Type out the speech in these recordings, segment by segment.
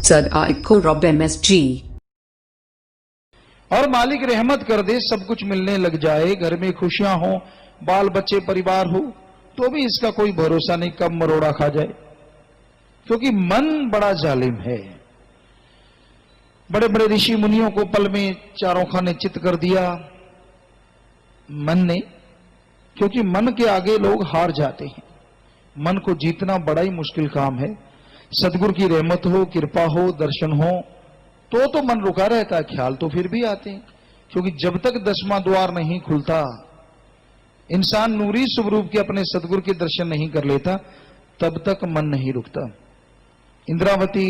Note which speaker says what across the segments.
Speaker 1: Sadaiko Rob MSG।
Speaker 2: और मालिक रहमत कर दे, सब कुछ मिलने लग जाए, घर में खुशियां हो, बाल बच्चे परिवार हो, तो भी इसका कोई भरोसा नहीं कब मरोड़ा खा जाए, क्योंकि मन बड़ा जालिम है। बड़े बड़े ऋषि मुनियों को पल में चारों खाने चित कर दिया मन ने, क्योंकि मन के आगे लोग हार जाते हैं। मन को जीतना बड़ा ही मुश्किल काम है। सदगुरु की रहमत हो, कृपा हो, दर्शन हो तो मन रुका रहता है, ख्याल तो फिर भी आते हैं, क्योंकि जब तक 10वां द्वार नहीं खुलता, इंसान नूरी स्वरूप के अपने सदगुरु के दर्शन नहीं कर लेता, तब तक मन नहीं रुकता। इंद्रावती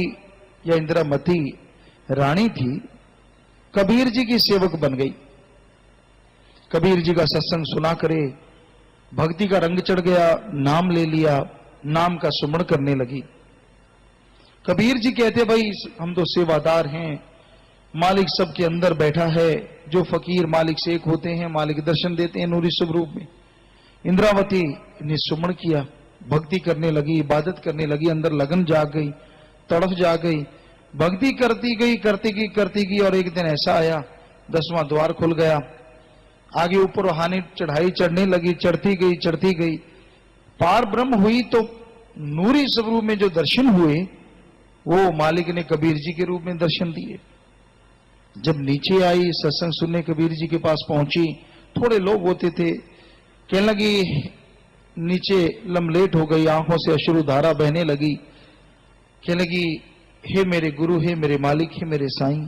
Speaker 2: या इंद्रामती रानी थी, कबीर जी की सेवक बन गई। कबीर जी का सत्संग सुना करे, भक्ति का रंग चढ़ गया, नाम ले लिया, नाम का सुमरण करने लगी। कबीर जी कहते भाई हम तो सेवादार हैं, मालिक सबके अंदर बैठा है, जो फकीर मालिक से एक होते हैं, मालिक दर्शन देते हैं नूरी स्वरूप में। इंद्रावती ने सुमरण किया, भक्ति करने लगी, इबादत करने लगी, अंदर लगन जाग गई, तड़फ जाग गई, भक्ति करती गई और एक दिन ऐसा आया 10वां द्वार खुल गया। आगे ऊपर रूहानी चढ़ाई चढ़ने लगी, चढ़ती गई, पार ब्रह्म हुई तो नूरी स्वरूप में जो दर्शन हुए वो मालिक ने कबीर जी के रूप में दर्शन दिए। जब नीचे आई, सत्संग सुनने कबीर जी के पास पहुंची, थोड़े लोग होते थे, कहने लगी, नीचे लमलेट हो गई, आंखों से अश्रुधारा बहने लगी, कहने लगी, हे मेरे गुरु, हे मेरे मालिक, हे मेरे साईं,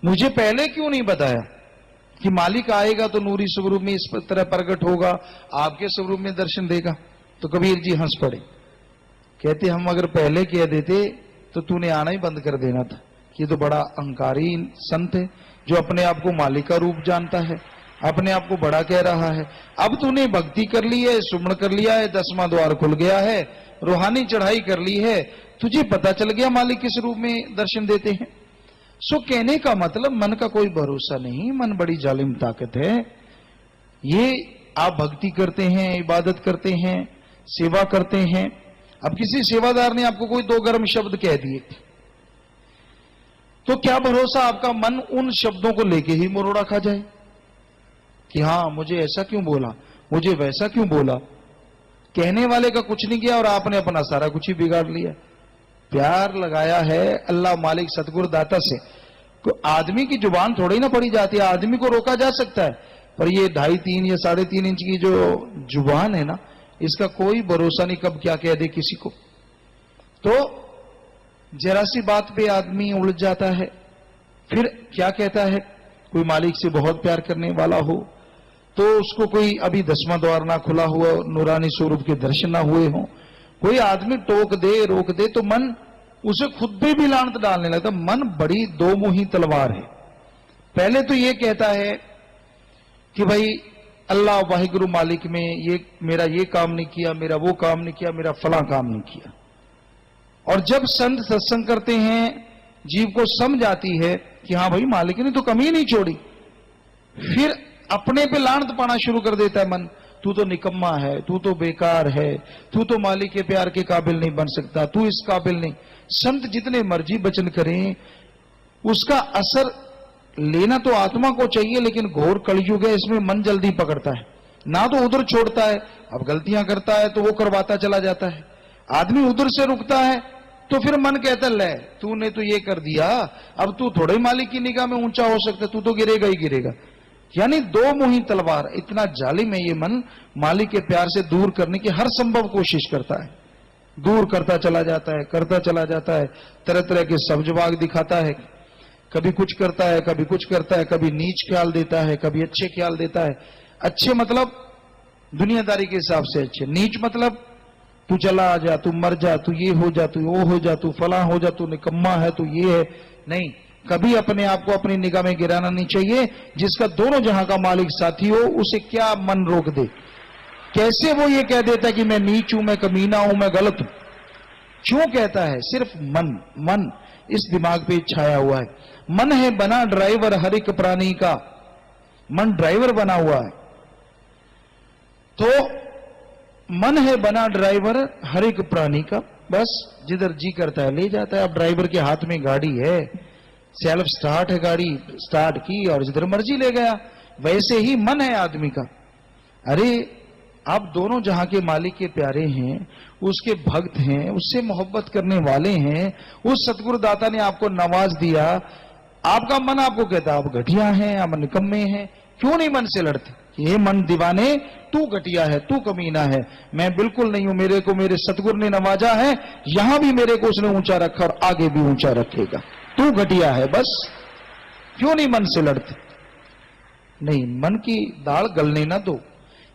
Speaker 2: मुझे पहले क्यों नहीं बताया कि मालिक आएगा तो नूरी स्वरूप में इस तरह प्रकट होगा, आपके स्वरूप में दर्शन देगा। तो कबीर जी हंस पड़े, कहते हम अगर पहले कह देते तो तूने आना ही बंद कर देना था। ये तो बड़ा अहंकारी संत है जो अपने आप को मालिक का रूप जानता है, अपने आप को बड़ा कह रहा है। अब तूने भक्ति कर ली है, सुमरण कर लिया है, 10वां द्वार खुल गया है, रूहानी चढ़ाई कर ली है, तुझे पता चल गया मालिक किस रूप में दर्शन देते हैं। सो कहने का मतलब मन का कोई भरोसा नहीं, मन बड़ी जालिम ताकत है। ये आप भक्ति करते हैं, इबादत करते हैं, सेवा करते हैं। अब किसी सेवादार ने आपको कोई 2 गर्म शब्द कह दिए तो क्या भरोसा आपका मन उन शब्दों को लेके ही मरोड़ा खा जाए कि हां मुझे ऐसा क्यों बोला, मुझे वैसा क्यों बोला। कहने वाले का कुछ नहीं किया और आपने अपना सारा कुछ ही बिगाड़ लिया। प्यार लगाया है अल्लाह मालिक सतगुरु दाता से, तो आदमी की जुबान थोड़ी ना पड़ी जाती है, आदमी को रोका जा सकता है, पर ये 2.5, 3 या 3.5 इंच की जो जुबान है ना, इसका कोई भरोसा नहीं कब क्या कह दे किसी को। तो जरा सी बात पे आदमी उलझ जाता है। फिर क्या कहता है, कोई मालिक से बहुत प्यार करने वाला हो तो उसको कोई अभी 10वां द्वार ना खुला हुआ, नूरानी स्वरूप के दर्शन ना हुए हो, कोई आदमी टोक दे, रोक दे तो मन उसे खुद पे भी लानत डालने लगता। मन बड़ी 2 मुही तलवार है। पहले तो ये कहता है कि भाई अल्लाह वाहिगुरु मालिक में ये मेरा ये काम नहीं किया, मेरा वो काम नहीं किया, मेरा फला काम नहीं किया। और जब संत सत्संग करते हैं, जीव को समझ आती है कि हां भाई मालिक ने तो कमी नहीं छोड़ी, फिर अपने पे लानत पाना शुरू कर देता है मन। तू तो निकम्मा है, तू तो बेकार है, तू तो मालिक के प्यार के काबिल नहीं बन सकता, तू इस काबिल नहीं। संत जितने मर्जी वचन करें, उसका असर लेना तो आत्मा को चाहिए, लेकिन घोर कलयुग है, इसमें मन जल्दी पकड़ता है, ना तो उधर छोड़ता है, अब गलतियां करता है तो वो करवाता चला जाता है। आदमी उधर से रुकता है तो फिर मन कहता है ले तूने तो ये कर दिया, अब तू थोड़े मालिक की निगाह में ऊंचा हो सकता है, तू तो गिरेगा ही गिरेगा। यानी 2 मुही तलवार, इतना जालिम है ये मन, मालिक के प्यार से दूर करने की हर संभव कोशिश करता है, दूर करता चला जाता है, करता चला जाता है, तरह तरह के सब्जवाग दिखाता है, कभी कुछ करता है, कभी कुछ करता है, कभी नीच ख्याल देता है, कभी अच्छे ख्याल देता है। अच्छे मतलब दुनियादारी के हिसाब से अच्छे, नीच मतलब तू चला आ जा, तू मर जा, तू ये हो जा, तू वो हो जा, तू फला हो जा, तू निकम्मा है, तू ये है। नहीं, कभी अपने आप को अपनी निगाह में गिराना नहीं चाहिए। जिसका दोनों जहां का मालिक साथी हो, उसे क्या मन रोक दे। कैसे वो ये कह देता है कि मैं नीच हूं, मैं कमीना हूं, मैं गलत हूं? क्यों कहता है? सिर्फ मन इस दिमाग पे छाया हुआ है। मन है बना ड्राइवर हर एक प्राणी का, मन ड्राइवर बना हुआ है। तो मन है बना ड्राइवर हर एक प्राणी का, बस जिधर जी करता है ले जाता है। अब ड्राइवर के हाथ में गाड़ी है, सेल्फ स्टार्ट है, गाड़ी स्टार्ट की और जिधर मर्जी ले गया। वैसे ही मन है आदमी का। अरे आप दोनों जहां के मालिक के प्यारे हैं, उसके भक्त हैं, उससे मोहब्बत करने वाले हैं, उस सतगुरु दाता ने आपको नवाज दिया। आपका मन आपको कहता है आप घटिया हैं, आप निकम्मे हैं। क्यों नहीं मन से लड़ते कि हे मन दीवाने, तू घटिया है, तू कमीना है, मैं बिल्कुल नहीं हूं, मेरे को मेरे सतगुरु ने नवाजा है, यहां भी मेरे को उसने ऊंचा रखा और आगे भी ऊंचा रखेगा, तू घटिया है। बस क्यों नहीं मन से लड़ते? नहीं, मन की दाल गलने ना दो।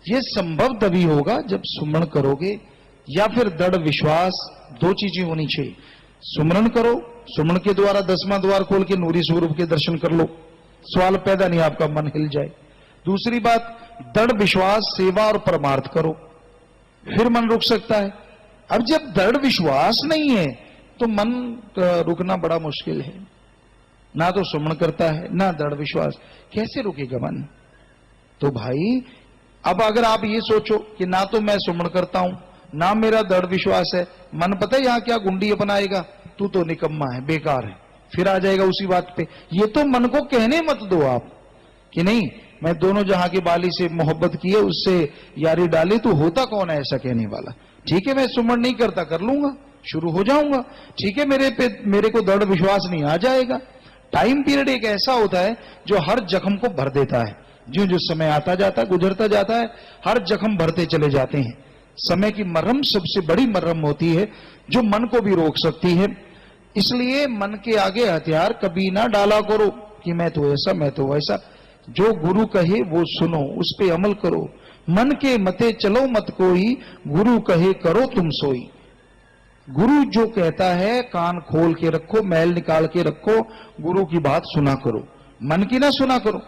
Speaker 2: यह संभव तभी होगा जब सुमरण करोगे, या फिर दृढ़ विश्वास। दो चीजें होनी चाहिए। सुमरण करो, सुमरण के द्वारा 10वां द्वार खोल के नूरी स्वरूप के दर्शन कर लो, सवाल पैदा नहीं, आपका मन हिल जाए। दूसरी बात, दृढ़ विश्वास, सेवा और परमार्थ करो, फिर मन रुक सकता है। अब जब दृढ़ विश्वास नहीं है तो मन रुकना बड़ा मुश्किल है। ना तो सुमरण करता है, ना दृढ़ विश्वास, कैसे रुकेगा मन? तो भाई अब अगर आप ये सोचो कि ना तो मैं सुमरण करता हूं, ना मेरा दृढ़ विश्वास है, मन पता है यहां क्या गुंडी अपनाएगा, तू तो निकम्मा है, बेकार है, फिर आ जाएगा उसी बात पे। ये तो मन को कहने मत दो आप कि नहीं मैं दोनों जहां की बाली से मोहब्बत की है, उससे यारी डाली, तो होता कौन है ऐसा कहने वाला? ठीक है, मैं सुमरण नहीं करता, कर लूंगा, शुरू हो जाऊंगा। ठीक है, मेरे को दृढ़ विश्वास नहीं, आ जाएगा। टाइम पीरियड एक ऐसा होता है जो हर जख्म को भर देता है। जो जो समय आता जाता है, गुजरता जाता है, हर जख्म भरते चले जाते हैं। समय की मरहम सबसे बड़ी मरहम होती है जो मन को भी रोक सकती है। इसलिए मन के आगे हथियार कभी ना डाला करो कि मैं तो ऐसा, मैं तो वैसा। जो गुरु कहे वो सुनो, उस पे अमल करो। मन के मते चलो मत कोई, गुरु कहे करो तुम सोई। गुरु जो कहता है कान खोल के रखो, मैल निकाल के रखो, गुरु की बात सुना करो, मन की ना सुना करो।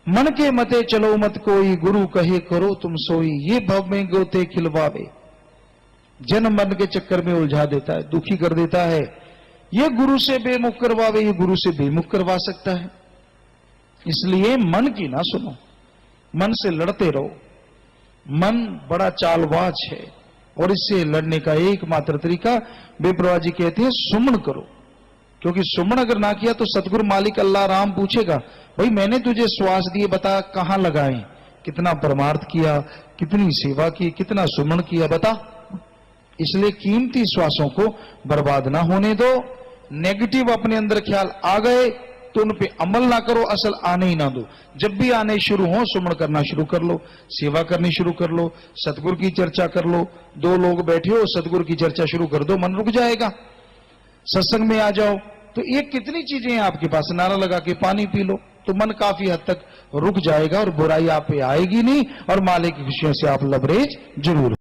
Speaker 2: मन के मते चलो मत कोई, गुरु कहे करो तुम सोई। ये भव में गोते खिलवावे, जन मन के चक्कर में उलझा देता है, दुखी कर देता है। ये गुरु से बेमुख करवावे, ये गुरु से बेमुख करवा सकता है। इसलिए मन की ना सुनो, मन से लड़ते रहो। मन बड़ा चालबाज है और इससे लड़ने का एकमात्र तरीका बेप्रवाह जी कहते हैं सुमरण करो। क्योंकि सुमरण अगर ना किया तो सतगुरु मालिक अल्लाह राम पूछेगा, भाई मैंने तुझे श्वास दिए, बता कहां लगाए, कितना परमार्थ किया, कितनी सेवा की, कितना सुमरण किया, बता। इसलिए कीमती श्वासों को बर्बाद ना होने दो। नेगेटिव अपने अंदर ख्याल आ गए तो उन पे अमल ना करो, असल आने ही ना दो। जब भी आने शुरू हो, सुमरण करना शुरू कर लो, सेवा करनी शुरू कर लो, सतगुरु की चर्चा कर लो। दो लोग बैठे हो, सतगुरु की चर्चा शुरू कर दो, मन रुक जाएगा। सत्संग में आ जाओ तो ये कितनी चीजें हैं आपके पास, नारा लगा के पानी पी लो, तो मन काफी हद तक रुक जाएगा और बुराई आप पे आएगी नहीं और मालिक की खुशियों से आप लबरेज जरूर।